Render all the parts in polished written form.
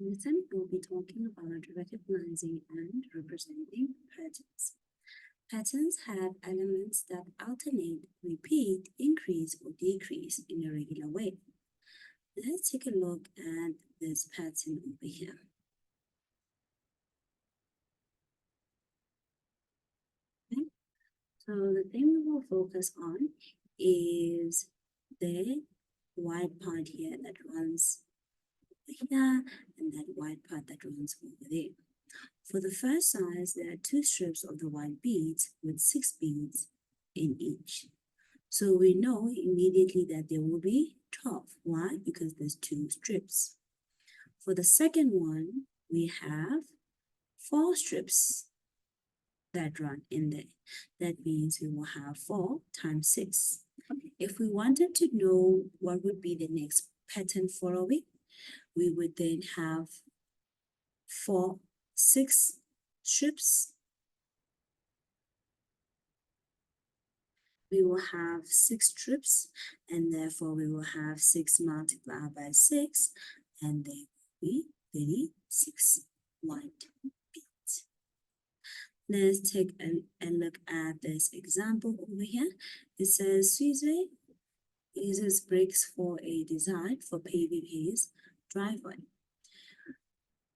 lesson, we'll be talking about recognizing and representing patterns. Patterns have elements that alternate, repeat, increase, or decrease in a regular way. Let's take a look at this pattern over here. Okay. So the thing we will focus on is the white part here that runs over here and that white part that runs over there. For the first size, there are 2 strips of the white beads with 6 beads in each. So we know immediately that there will be 12. Why? Because there's 2 strips. For the second one, we have 4 strips that run in there. That means we will have 4 times 6. If we wanted to know what would be the next pattern following, we would then have 6 strips. We will have 6 strips, and therefore we will have 6 multiplied by 6, and there will be 36 white beads. Let's take a look at this example over here. It says Suze uses bricks for a design for paving his driveway.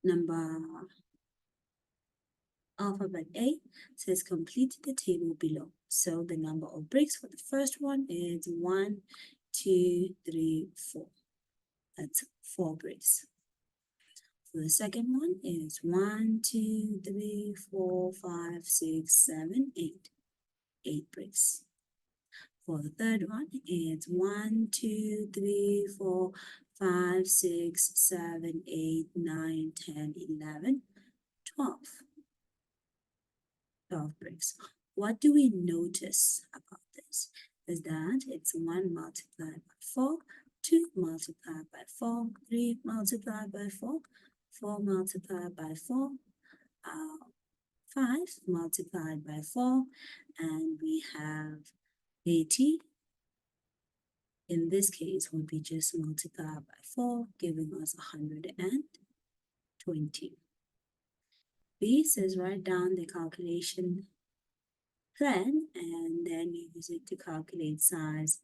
Number alphabet A says complete the table below. So the number of bricks for the first one is 1, 2, 3, 4. That's 4 bricks. For the second one is 1, 2, 3, 4, 5, 6, 7, 8. 8 bricks. For the third one is 1, 2, 3, 4, 5, 6, 7, 8, 9, 10, 11, 12. 12 bricks. What do we notice about this? Is that it's 1 multiplied by 4, 2 multiplied by 4, 3 multiplied by 4, 4 multiplied by 4, 5 multiplied by 4, and we have 80. In this case, would be just multiplied by 4, giving us 120. B says write down the calculation plan and then use it to calculate size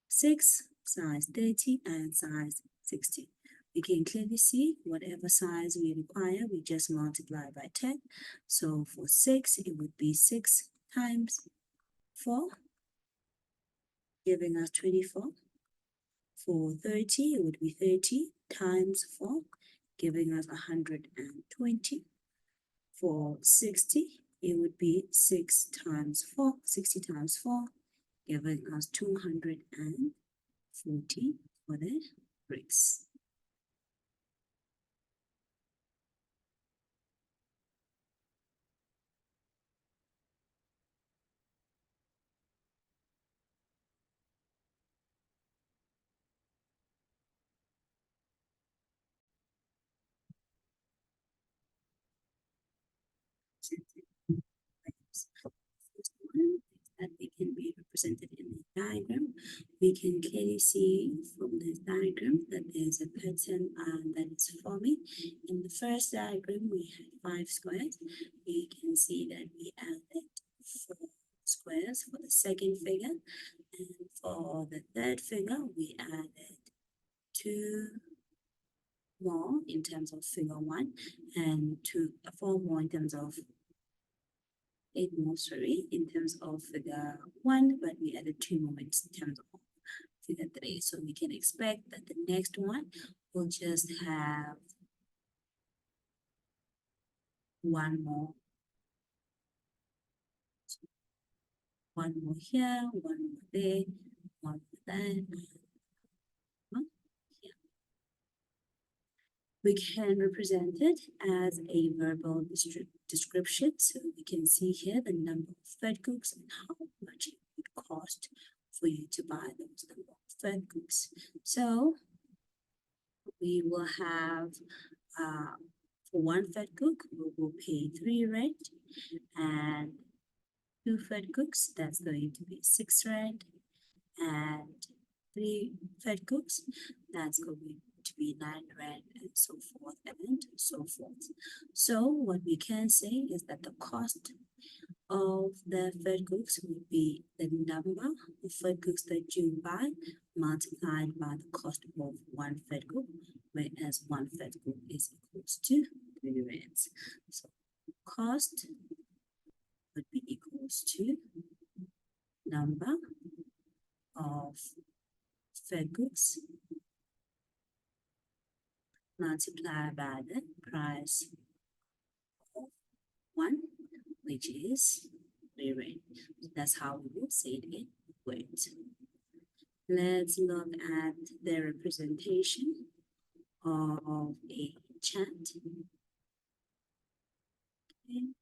6, size 30, and size 60. We can clearly see whatever size we require, we just multiply by 10. So for 6, it would be 6 times 4, giving us 24. For 30, it would be 30 times 4, giving us 120. For 60, it would be 6 times 4, 60 times 4, giving us 240 for the bricks. That they can be represented in the diagram. We can clearly see from this diagram that there's a pattern that is forming. In the first diagram, we had 5 squares. We can see that we added 4 squares for the second figure, and for the third figure, we added 2 more in terms of figure 1 and 4 more in terms of 8 more, sorry, in terms of figure 1, but we added 2 more in terms of figure 3. So we can expect that the next one will just have 1 more. 1 more here, 1 more there, 1 more there. We can represent it as a verbal description. So we can see here the number of fed cooks and how much it would cost for you to buy those number of fed cooks. So we will have, for 1 fed cook, we will pay 3 rand, and 2 fed cooks, that's going to be 6 rand, and 3 fed cooks, that's going to be 9 rand and so forth and so forth. So what we can say is that the cost of the vetkoeks would be the number of vetkoeks that you buy multiplied by the cost of one vetkoek, whereas one vetkoek is equals to 3 rands. So cost would be equals to number of vetkoeks multiplied by the price of one, which is 3 rand. That's how we will say it in words. Let's look at the representation of a chant. Okay.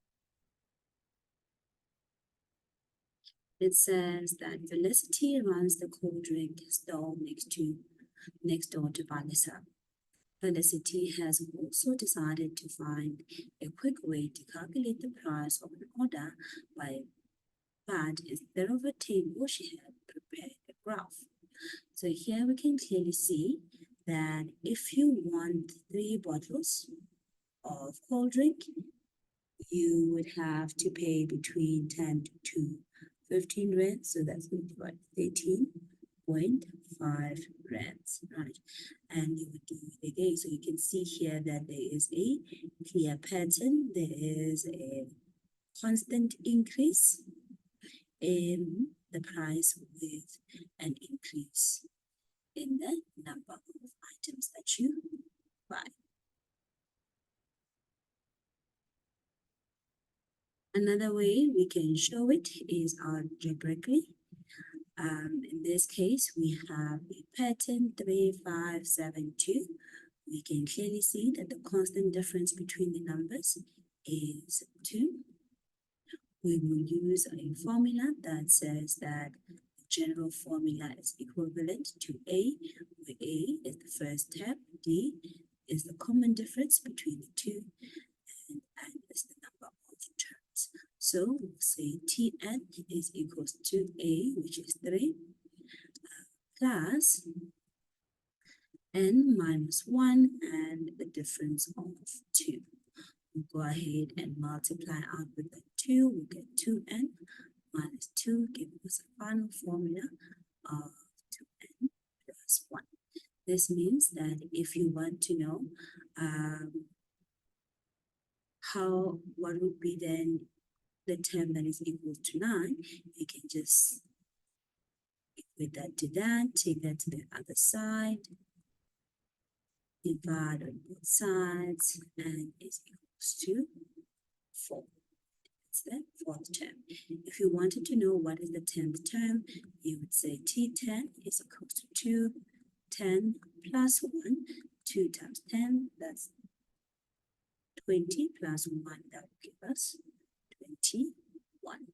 It says that Felicity runs the cold drink stall next door to Vanessa. Felicity has also decided to find a quick way to calculate the price of an order but instead of a table, she had prepared a graph. So here we can clearly see that if you want 3 bottles of cold drink, you would have to pay between 10 to 15 rand. So that's going to be about 13.5 rands, right? And you would do it again. So you can see here that there is a clear pattern. There is a constant increase in the price with an increase in the number of items that you buy. Another way we can show it is algebraically. In this case, we have a pattern 3572. We can clearly see that the constant difference between the numbers is 2. We will use a formula that says that the general formula is equivalent to A, where A is the first term, D is the common difference between the two, and N is the number of terms. So we'll say Tn is equals to A, which is 3, plus N minus 1 and the difference of 2. We'll go ahead and multiply out with the 2. We'll get 2n minus 2, giving us a final formula of 2n plus 1. This means that if you want to know what would be then the term that is equal to 9, you can just equate that to that, take that to the other side, divide on both sides, and is equals to 4. It's the 4th term. If you wanted to know what is the 10th term, you would say T10 is equals to 2, 10 plus 1, 2 times 10, that's 20 plus 1, that will give us 21.